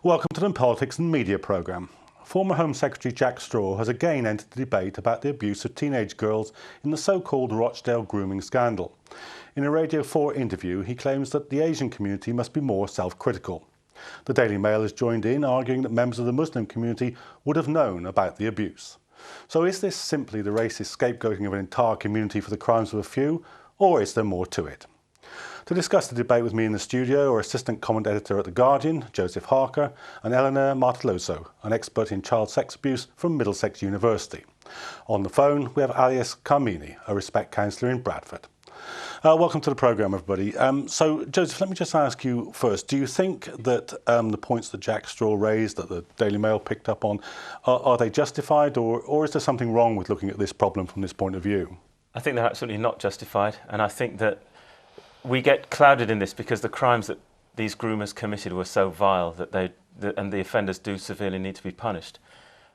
Welcome to the Politics and Media programme. Former Home Secretary Jack Straw has again entered the debate about the abuse of teenage girls in the so-called Rochdale grooming scandal. In a Radio 4 interview, he claims that the Asian community must be more self-critical. The Daily Mail has joined in, arguing that members of the Muslim community would have known about the abuse. So is this simply the racist scapegoating of an entire community for the crimes of a few, or is there more to it? To discuss the debate with me in the studio are Assistant Comment Editor at The Guardian, Joseph Harker, and Eleanor Martelloso, an expert in child sex abuse from Middlesex University. On the phone, we have Alias Carmini, a Respect Counsellor in Bradford. Welcome to the programme, everybody. So, Joseph, let me just ask you first, do you think that the points that Jack Straw raised, that the Daily Mail picked up on, are they justified, or is there something wrong with looking at this problem from this point of view? I think they're absolutely not justified, and I think that we get clouded in this because the crimes that these groomers committed were so vile that and the offenders do severely need to be punished.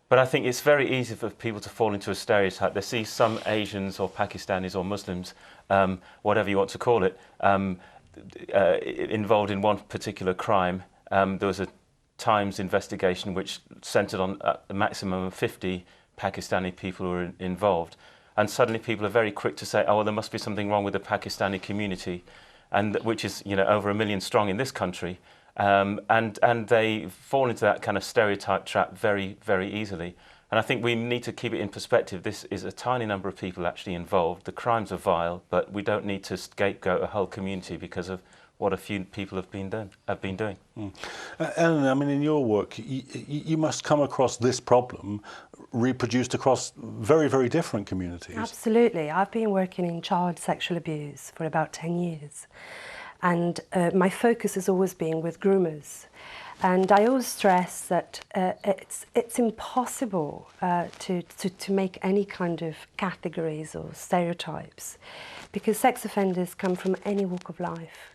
But I think it's very easy for people to fall into a stereotype. They see some Asians or Pakistanis or Muslims, whatever you want to call it, involved in one particular crime. There was a Times investigation which centred on a maximum of 50 Pakistani people who were involved. And suddenly people are very quick to say, oh, well, there must be something wrong with the Pakistani community, and which is, over 1 million strong in this country. And they fall into that kind of stereotype trap very, very easily. And I think we need to keep it in perspective. This is a tiny number of people actually involved. The crimes are vile, but we don't need to scapegoat a whole community because of what a few people have been doing. Ellen, I mean, in your work, you must come across this problem reproduced across very, very different communities. Absolutely. I've been working in child sexual abuse for about 10 years. And my focus has always been with groomers. And I always stress that it's impossible to make any kind of categories or stereotypes, because sex offenders come from any walk of life.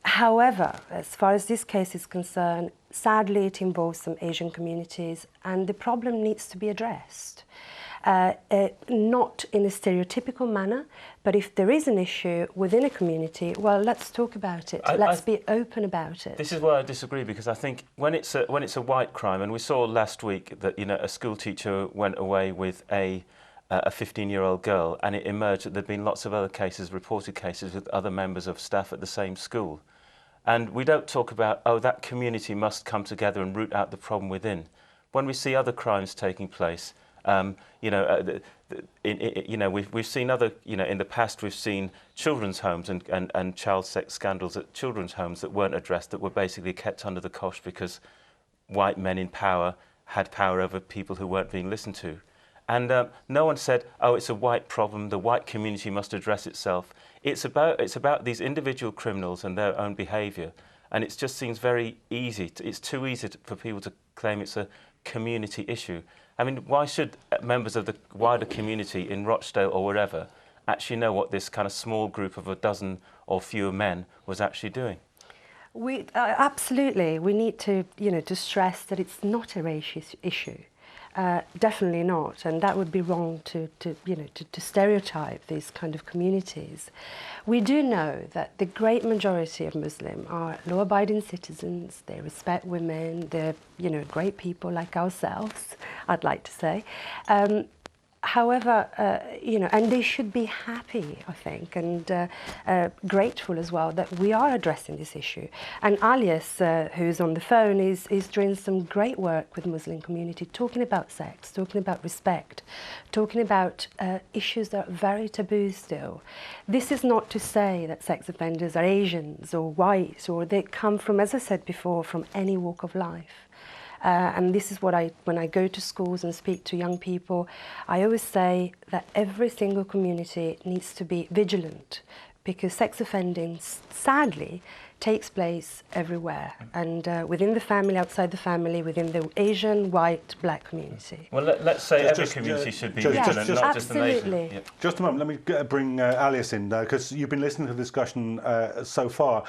However, as far as this case is concerned, sadly it involves some Asian communities, and the problem needs to be addressed. Not in a stereotypical manner, but if there is an issue within a community, well, let's talk about it. Let's be open about it. This is where I disagree, because I think when it's a white crime, and we saw last week that a school teacher went away with a 15-year-old girl, and it emerged that there'd been lots of other cases, reported cases, with other members of staff at the same school. And we don't talk about, oh, that community must come together and root out the problem within. When we see other crimes taking place, we've seen other, in the past we've seen children's homes and child sex scandals at children's homes that weren't addressed, that were basically kept under the cosh because white men in power had power over people who weren't being listened to. And no one said, oh, it's a white problem, the white community must address itself. It's about these individual criminals and their own behaviour. And it just seems very easy. It's too easy for people to claim it's a community issue. I mean, why should members of the wider community in Rochdale or wherever actually know what this kind of small group of a dozen or fewer men was actually doing? Absolutely. We need to, to stress that it's not a racist issue. Definitely not, and that would be wrong to stereotype these kind of communities. We do know that the great majority of Muslims are law-abiding citizens. They respect women. They're great people like ourselves, I'd like to say. However, and they should be happy, I think, and grateful as well that we are addressing this issue. And Alias, who's on the phone, is doing some great work with the Muslim community, talking about sex, talking about respect, talking about issues that are very taboo still. This is not to say that sex offenders are Asians or white, or they come from, as I said before, from any walk of life. And this is what when I go to schools and speak to young people, I always say that every single community needs to be vigilant, because sex offending, sadly, takes place everywhere, and within the family, outside the family, within the Asian, white, black community. Well, let's say every community should be vigilant, not just the Asian. Yeah. Just a moment, let me bring Alias in, because you've been listening to the discussion so far.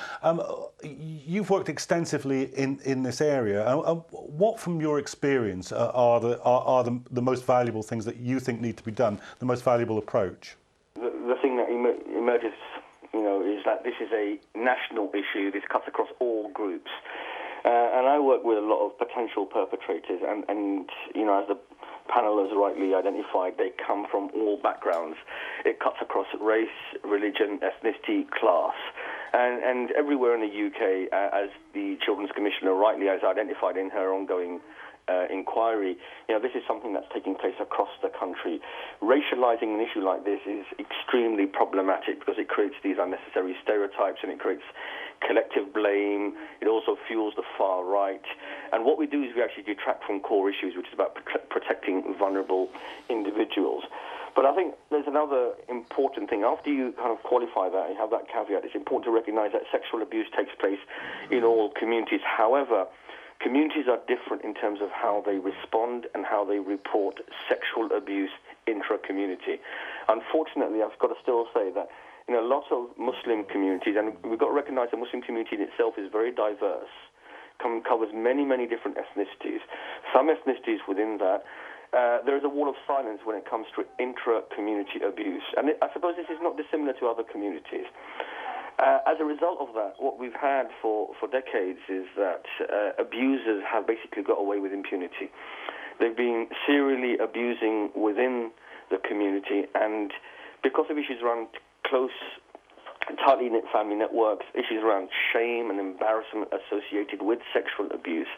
You've worked extensively in this area. What, from your experience, are the most valuable things that you think need to be done, the most valuable approach? The thing that emerges, is that this is a national issue. This cuts across all groups. And I work with a lot of potential perpetrators, and you know, as the panel has rightly identified, they come from all backgrounds. It cuts across race, religion, ethnicity, class. And everywhere in the UK, as the Children's Commissioner rightly has identified in her ongoing inquiry, you know, this is something that's taking place across the country. Racializing an issue like this is extremely problematic because it creates these unnecessary stereotypes and it creates collective blame. It also fuels the far right. And what we do is we actually detract from core issues, which is about protecting vulnerable individuals. But I think there's another important thing. After you kind of qualify that, you have that caveat, it's important to recognize that sexual abuse takes place in all communities. However, communities are different in terms of how they respond and how they report sexual abuse intra-community. Unfortunately, I've got to still say that in a lot of Muslim communities, and we've got to recognize the Muslim community in itself is very diverse, covers many, many different ethnicities. Some ethnicities within that, there is a wall of silence when it comes to intra-community abuse. And I suppose this is not dissimilar to other communities. As a result of that, what we've had for decades is that abusers have basically got away with impunity. They've been serially abusing within the community, and because of issues around close, tightly knit family networks, issues around shame and embarrassment associated with sexual abuse,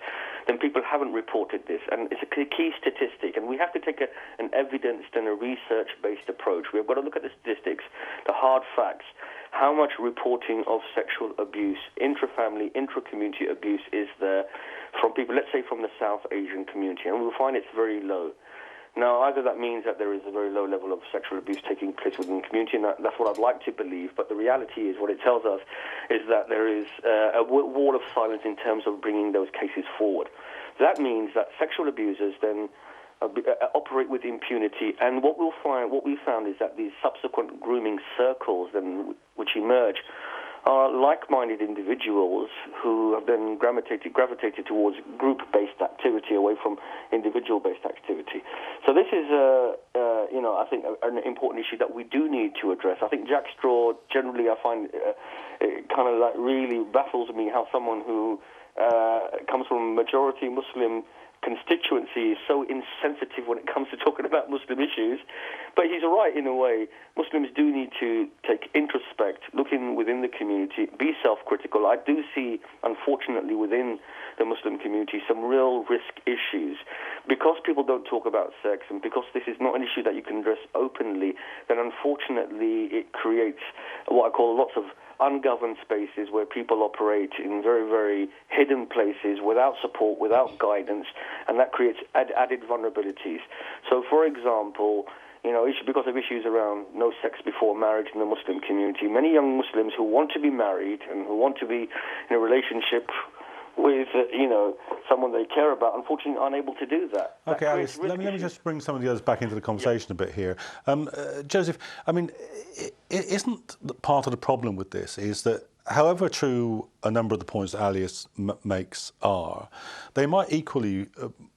then people haven't reported this. And it's a key statistic, and we have to take an evidence and a research-based approach. We've got to look at the statistics, the hard facts. How much reporting of sexual abuse, intra-family, intra-community abuse is there from people, let's say from the South Asian community, and we'll find it's very low. Now, either that means that there is a very low level of sexual abuse taking place within the community, and that's what I'd like to believe, but the reality is, what it tells us, is that there is a wall of silence in terms of bringing those cases forward. That means that sexual abusers then operate with impunity, and what we found is that these subsequent grooming circles then, which emerge, are like-minded individuals who have then gravitated towards group-based activity away from individual-based activity. So this is, you know, I think an important issue that we do need to address. I think Jack Straw, generally, I find it kind of like really baffles me how someone who comes from a majority Muslim constituency is so insensitive when it comes to talking about Muslim issues. But he's right in a way. Muslims do need to take introspect, look within the community, be self-critical. I do see, unfortunately, within the Muslim community, some real risk issues. Because people don't talk about sex, and because this is not an issue that you can address openly, then unfortunately it creates what I call lots of ungoverned spaces where people operate in very, very hidden places without support, without guidance, and that creates added vulnerabilities. So, for example, you know, because of issues around no sex before marriage in the Muslim community, many young Muslims who want to be married and who want to be in a relationship with, you know, someone they care about, unfortunately unable to do that. Okay, Alice, let me just bring some of the others back into the conversation a bit here. Joseph, I mean, isn't part of the problem with this is that however true a number of the points that Alice makes are, they might equally,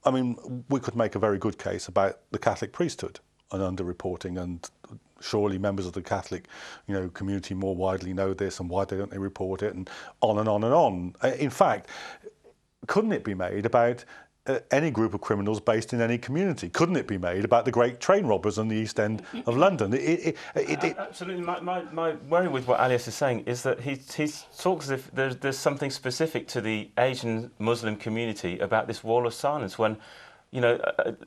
I mean, we could make a very good case about the Catholic priesthood and underreporting, and surely members of the Catholic, you know, community more widely know this, and why don't they report it, and on and on and on. In fact, couldn't it be made about any group of criminals based in any community? Couldn't it be made about the great train robbers on the East End of London? Absolutely. My worry with what Alias is saying is that he talks as if there's something specific to the Asian Muslim community about this wall of silence, when, you know,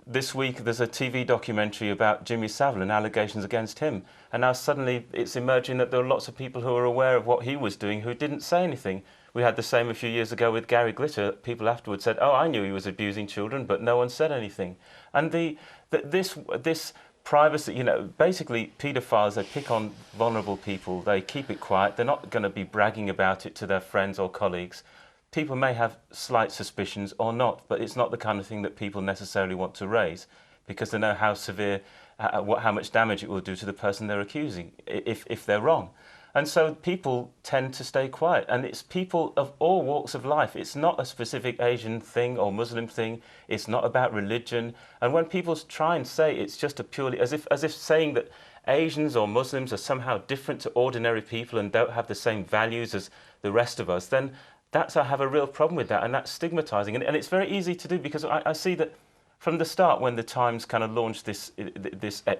this week there's a TV documentary about Jimmy Savile and allegations against him. And now suddenly it's emerging that there are lots of people who are aware of what he was doing who didn't say anything. We had the same a few years ago with Gary Glitter. People afterwards said, oh, I knew he was abusing children, but no one said anything. And this privacy, you know, basically paedophiles, they pick on vulnerable people, they keep it quiet, they're not going to be bragging about it to their friends or colleagues. People may have slight suspicions or not, but it's not the kind of thing that people necessarily want to raise, because they know how severe, how much damage it will do to the person they're accusing if they're wrong. And so people tend to stay quiet, and it's people of all walks of life. It's not a specific Asian thing or Muslim thing. It's not about religion. And when people try and say it's just a purely, as if saying that Asians or Muslims are somehow different to ordinary people and don't have the same values as the rest of us, then I have a real problem with that, and that's stigmatising. And it's very easy to do, because I see that from the start, when the Times kind of launched this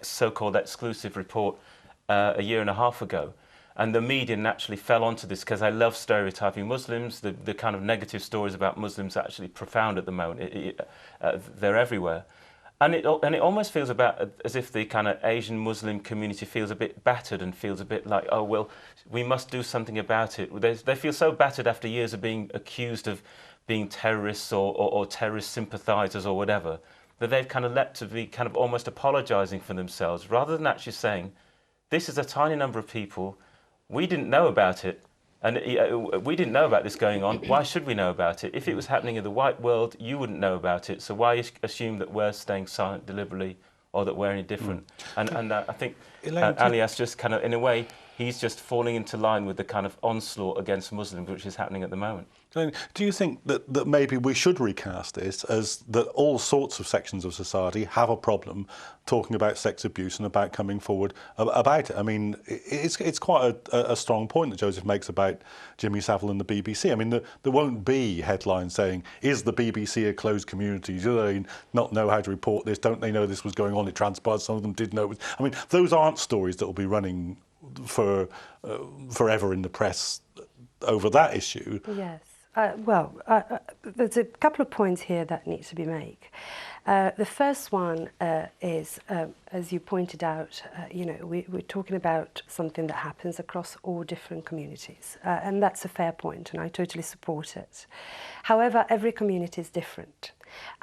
so-called exclusive report a year and a half ago, and the media naturally fell onto this because they love stereotyping Muslims. The kind of negative stories about Muslims are actually profound at the moment. They're everywhere. And it almost feels as if the kind of Asian Muslim community feels a bit battered and feels a bit like, oh, well, we must do something about it. They feel so battered after years of being accused of being terrorists or terrorist sympathisers or whatever, that they've kind of leapt to be kind of almost apologising for themselves, rather than actually saying, this is a tiny number of people, we didn't know about it, and we didn't know about this going on. Why should we know about it? If it was happening in the white world, you wouldn't know about it. So why assume that we're staying silent deliberately, or that we're any different? And I think Alias just kind of, in a way, he's just falling into line with the kind of onslaught against Muslims which is happening at the moment. Do you think that maybe we should recast this as that all sorts of sections of society have a problem talking about sex abuse and about coming forward about it? I mean, it's quite a strong point that Joseph makes about Jimmy Savile and the BBC. I mean, there won't be headlines saying, is the BBC a closed community? Do they not know how to report this? Don't they know this was going on? It transpired some of them did know. I mean, those aren't stories that will be running for forever in the press over that issue. Yes. There's a couple of points here that need to be made. The first one is, as you pointed out, we're talking about something that happens across all different communities, and that's a fair point, and I totally support it. However, every community is different.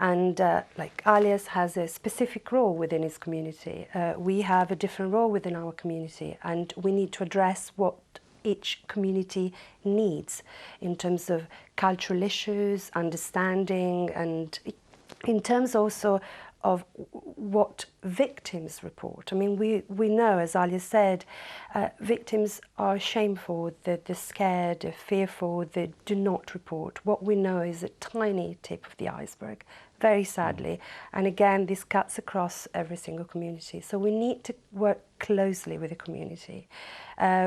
And like Alias has a specific role within his community, we have a different role within our community, and we need to address what each community needs in terms of cultural issues, understanding, and in terms also of what victims report. I mean, we know, as Alias said, victims are shameful, they're scared, they're fearful, they do not report. What we know is a tiny tip of the iceberg, very sadly. And again, this cuts across every single community. So we need to work closely with the community.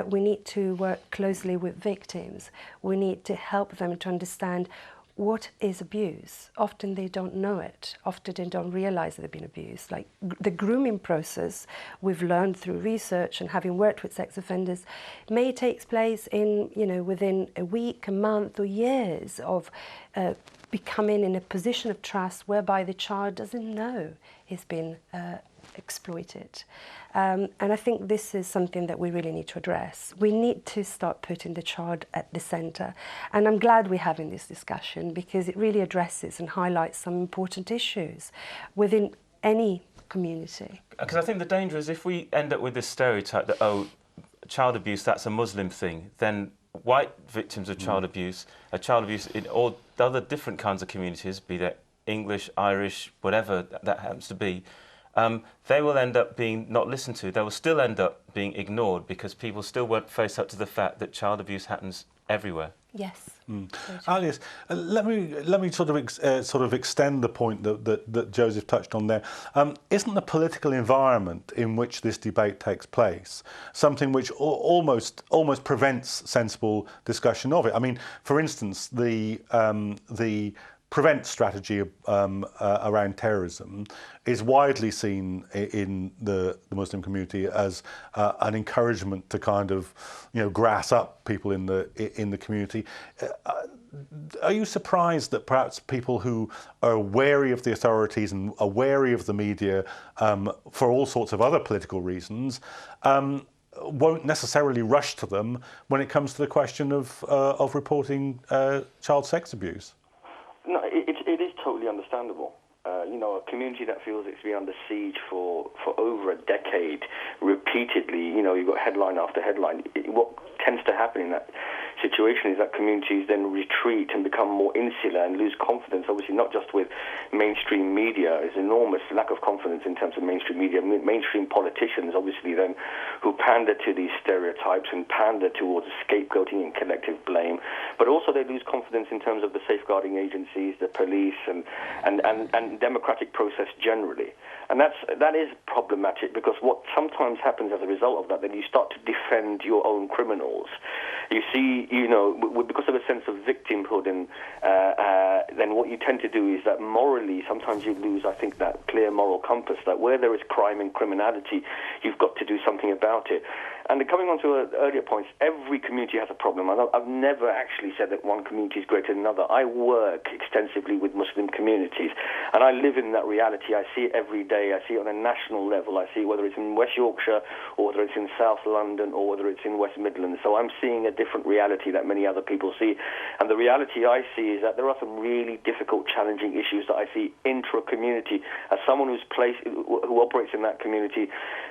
We need to work closely with victims. We need to help them to understand what is abuse. Often they don't know it. Often they don't realize that they've been abused. Like the grooming process, we've learned through research and having worked with sex offenders, may take place in, within a week, a month, or years of becoming in a position of trust whereby the child doesn't know he's been exploited. And I think this is something that we really need to address. We need to start putting the child at the centre. And I'm glad we're having this discussion, because it really addresses and highlights some important issues within any community. Because I think the danger is if we end up with this stereotype that, oh, child abuse, that's a Muslim thing, then white victims of child abuse in all the other different kinds of communities, be that English, Irish, whatever that happens to be, they will end up being not listened to. They will still end up being ignored, because people still won't face up to the fact that child abuse happens everywhere. Yes. Alias, let me sort of extend the point that Joseph touched on there. Isn't the political environment in which this debate takes place something which almost prevents sensible discussion of it? I mean, for instance, the prevent strategy around terrorism is widely seen in the Muslim community as an encouragement to kind of, grass up people in the community. Are you surprised that perhaps people who are wary of the authorities and are wary of the media for all sorts of other political reasons won't necessarily rush to them when it comes to the question of reporting child sex abuse? No, it is totally understandable. A community that feels it's been under siege for over a decade, repeatedly, you've got headline after headline. What tends to happen in that situation is that communities then retreat and become more insular and lose confidence, obviously not just with mainstream media. There's enormous lack of confidence in terms of mainstream media. Mainstream politicians, obviously, then, who pander to these stereotypes and pander towards scapegoating and collective blame. But also they lose confidence in terms of the safeguarding agencies, the police, and democratic process generally. And that is problematic, because what sometimes happens as a result of that, then you start to defend your own criminals. You see, because of a sense of victimhood, and then what you tend to do is that morally, sometimes you lose, I think, that clear moral compass, that where there is crime and criminality, you've got to do something about it. And coming on to earlier points, every community has a problem. I've never actually said that one community is greater than another. I work extensively with Muslim communities, and I live in that reality. I see it every day. I see it on a national level. I see it whether it's in West Yorkshire, or whether it's in South London, or whether it's in West Midlands. So I'm seeing a different reality that many other people see. And the reality I see is that there are some really difficult, challenging issues that I see intra-community. As someone who operates in that community,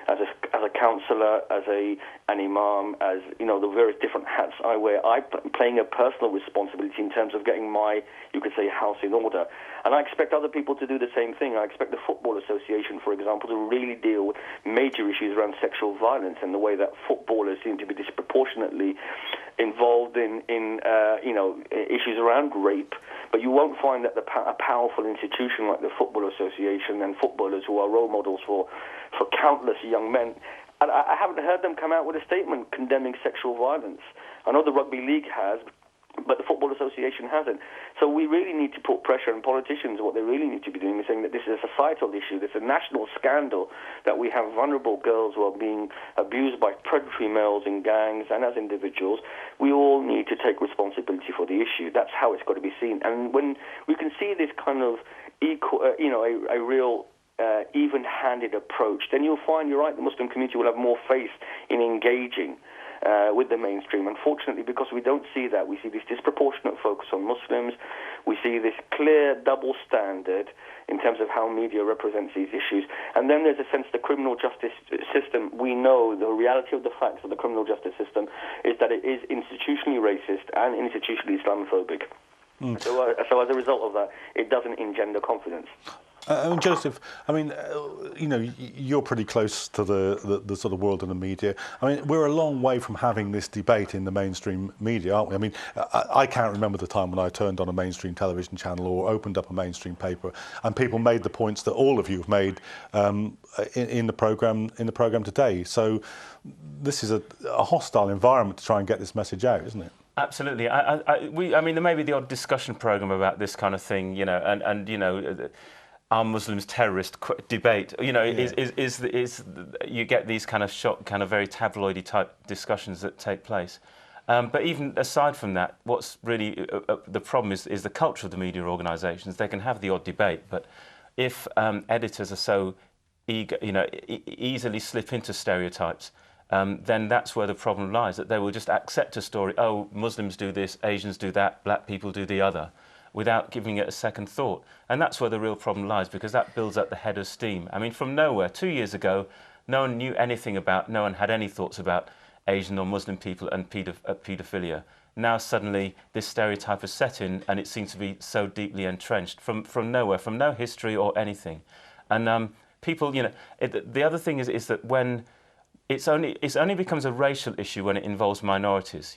as a counsellor, as an imam, as the various different hats I wear, I'm playing a personal responsibility in terms of getting my, you could say, house in order. And I expect other people to do the same thing. I expect the Football Association, for example, to really deal with major issues around sexual violence and the way that footballers seem to be disproportionately involved in issues around rape. But you won't find that a powerful institution like the Football Association and footballers who are role models for countless young men, I haven't heard them come out with a statement condemning sexual violence. I know the Rugby League has, but the Football Association hasn't. So we really need to put pressure on politicians. What they really need to be doing is saying that this is a societal issue, this is a national scandal, that we have vulnerable girls who are being abused by predatory males in gangs and as individuals. We all need to take responsibility for the issue. That's how it's got to be seen. And when we can see this kind of a real even-handed approach, then you'll find, you're right, the Muslim community will have more faith in engaging with the mainstream. Unfortunately, because we don't see that, we see this disproportionate focus on Muslims, we see this clear double standard in terms of how media represents these issues, and then there's a sense the criminal justice system, we know the reality of the facts of the criminal justice system is that it is institutionally racist and institutionally Islamophobic. So as a result of that, it doesn't engender confidence. Joseph, you're pretty close to the sort of world of the media. We're a long way from having this debate in the mainstream media, aren't we? I can't remember the time when I turned on a mainstream television channel or opened up a mainstream paper and people made the points that all of you have made in the program today. So this is a hostile environment to try and get this message out, isn't it? Absolutely. There may be the odd discussion program about this kind of thing, are Muslims terrorist debate? Is you get these kind of very tabloidy type discussions that take place. But even aside from that, what's really the problem is the culture of the media organisations. They can have the odd debate, but if editors are so eager, easily slip into stereotypes, then that's where the problem lies. That they will just accept a story. Oh, Muslims do this, Asians do that, black people do the other, without giving it a second thought. And that's where the real problem lies, because that builds up the head of steam. From nowhere, 2 years ago, no one knew anything about, no one had any thoughts about Asian or Muslim people and paedophilia. Now suddenly this stereotype is set in, and it seems to be so deeply entrenched from nowhere, from no history or anything. And people, the other thing is that when it only becomes a racial issue when it involves minorities.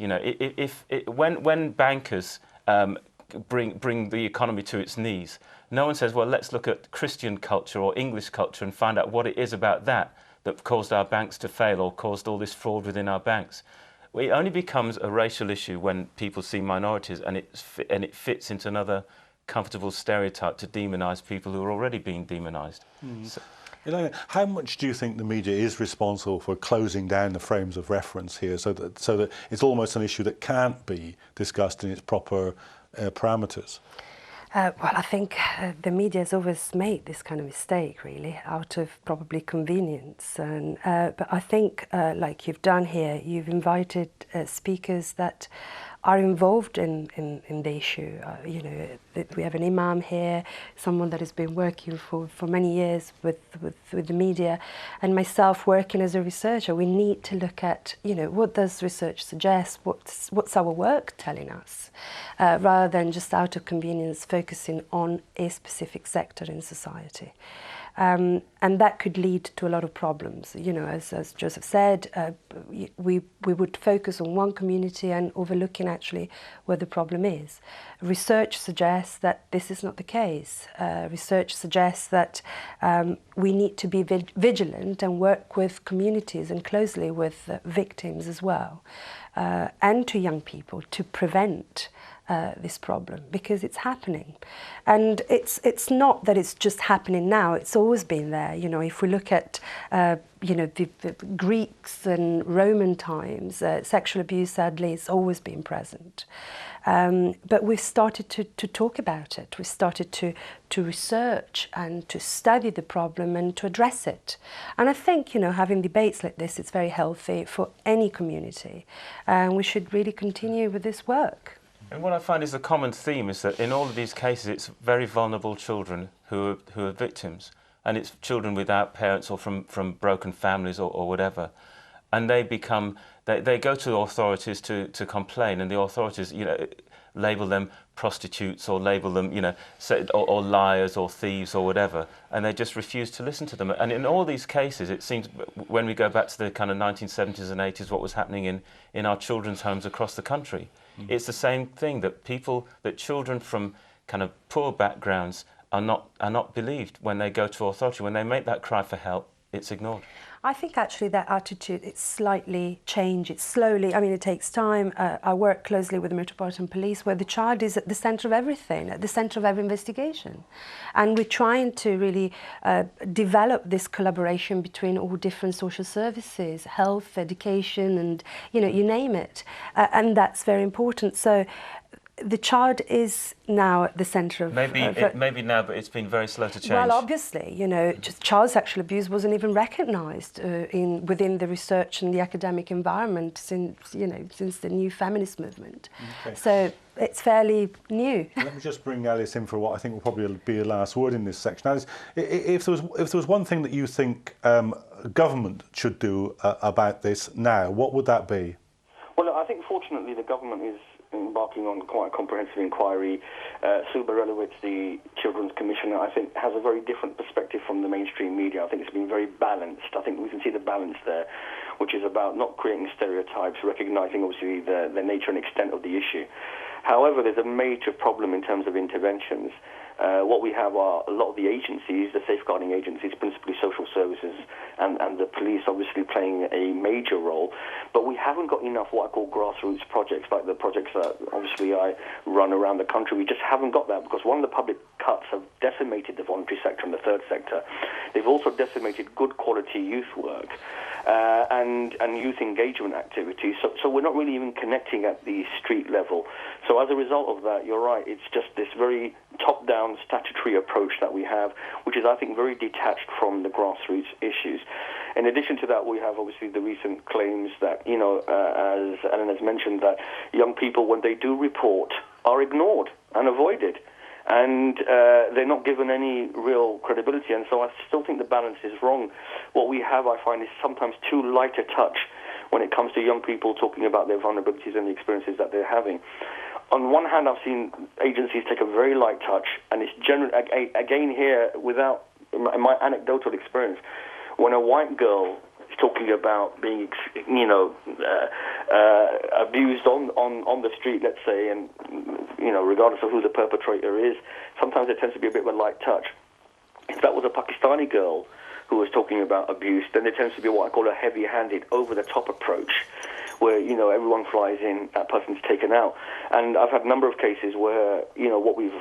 When bankers bring the economy to its knees, no one says, well, let's look at Christian culture or English culture and find out what it is about that caused our banks to fail or caused all this fraud within our banks. It only becomes a racial issue when people see minorities and it fits into another comfortable stereotype to demonise people who are already being demonised. So, Elaine, how much do you think the media is responsible for closing down the frames of reference here so that it's almost an issue that can't be discussed in its proper parameters? Well, I think the media has always made this kind of mistake, really, out of probably convenience. And but I think, like you've done here, you've invited speakers that are involved in the issue. We have an imam here, someone that has been working for many years with the media, and myself working as a researcher. We need to look at, what does research suggest? What's our work telling us? Rather than just out of convenience focusing on a specific sector in society. And that could lead to a lot of problems. You know, as Joseph said, we would focus on one community and overlooking actually where the problem is. Research suggests that this is not the case. Research suggests that we need to be vigilant and work with communities and closely with victims as well, and to young people to prevent this problem, because it's happening. And it's not that it's just happening now, it's always been there. You know, if we look at you know, the Greeks and Roman times, sexual abuse sadly has always been present. But we've started to talk about it. We've started to research and to study the problem and to address it. And I think, you know, having debates like this, it's very healthy for any community. And we should really continue with this work. And what I find is a common theme is that in all of these cases, it's very vulnerable children who are victims. And it's children without parents or from broken families or whatever. And they go to authorities to complain, and the authorities, you know, label them prostitutes or label them, you know, or liars or thieves or whatever, and they just refuse to listen to them. And in all these cases, it seems, when we go back to the kind of 1970s and 80s, what was happening in our children's homes across the country, it's the same thing, that children from kind of poor backgrounds are not believed when they go to authority. When they make that cry for help, it's ignored. I think actually that attitude, it's slightly changed, it's slowly, I mean, it takes time. I work closely with the Metropolitan Police, where the child is at the centre of everything, at the centre of every investigation. And we're trying to really develop this collaboration between all different social services, health, education, and, you know, you name it. And that's very important. So the child is now at the centre of... Maybe now, but it's been very slow to change. Well, obviously, you know, just child sexual abuse wasn't even recognised within the research and the academic environment since the new feminist movement. Okay. So it's fairly new. Let me just bring Alice in for what I think will probably be the last word in this section. Alice, if there was one thing that you think government should do about this now, what would that be? Well, I think fortunately the government is embarking on quite a comprehensive inquiry. Sue Berelowitz, the Children's Commissioner, I think has a very different perspective from the mainstream media. I think it's been very balanced. I think we can see the balance there, which is about not creating stereotypes, recognising obviously the nature and extent of the issue. However, there's a major problem in terms of interventions. What we have are a lot of the agencies, the safeguarding agencies, principally social services, and the police obviously playing a major role. But we haven't got enough what I call grassroots projects, like the projects that obviously I run around the country. We just haven't got that, because one of the public cuts have decimated the voluntary sector and the third sector. They've also decimated good quality youth work and youth engagement activities. So we're not really even connecting at the street level. So as a result of that, you're right, it's just this very top-down statutory approach that we have, which is, I think, very detached from the grassroots issues. In addition to that, we have obviously the recent claims that, you know, as Ellen has mentioned, that young people, when they do report, are ignored and avoided. And they're not given any real credibility. And so I still think the balance is wrong. What we have, I find, is sometimes too light a touch when it comes to young people talking about their vulnerabilities and the experiences that they're having. On one hand, I've seen agencies take a very light touch, and it's again here, without my anecdotal experience, when a white girl is talking about being, you know, abused on the street, let's say, and, you know, regardless of who the perpetrator is, sometimes it tends to be a bit of a light touch. If that was a Pakistani girl who was talking about abuse, then there tends to be what I call a heavy-handed, over-the-top approach, where, you know, everyone flies in, that person's taken out. And I've had a number of cases where, you know, what we've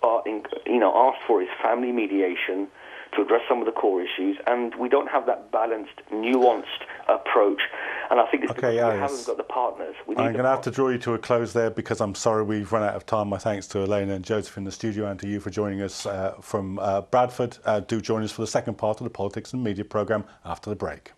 asked for is family mediation to address some of the core issues, and we don't have that balanced, nuanced approach. And I think it's because we haven't got the partners. I'm going to have to draw you to a close there, because I'm sorry we've run out of time. My thanks to Elena and Joseph in the studio, and to you for joining us from Bradford. Do join us for the second part of the Politics and Media programme after the break.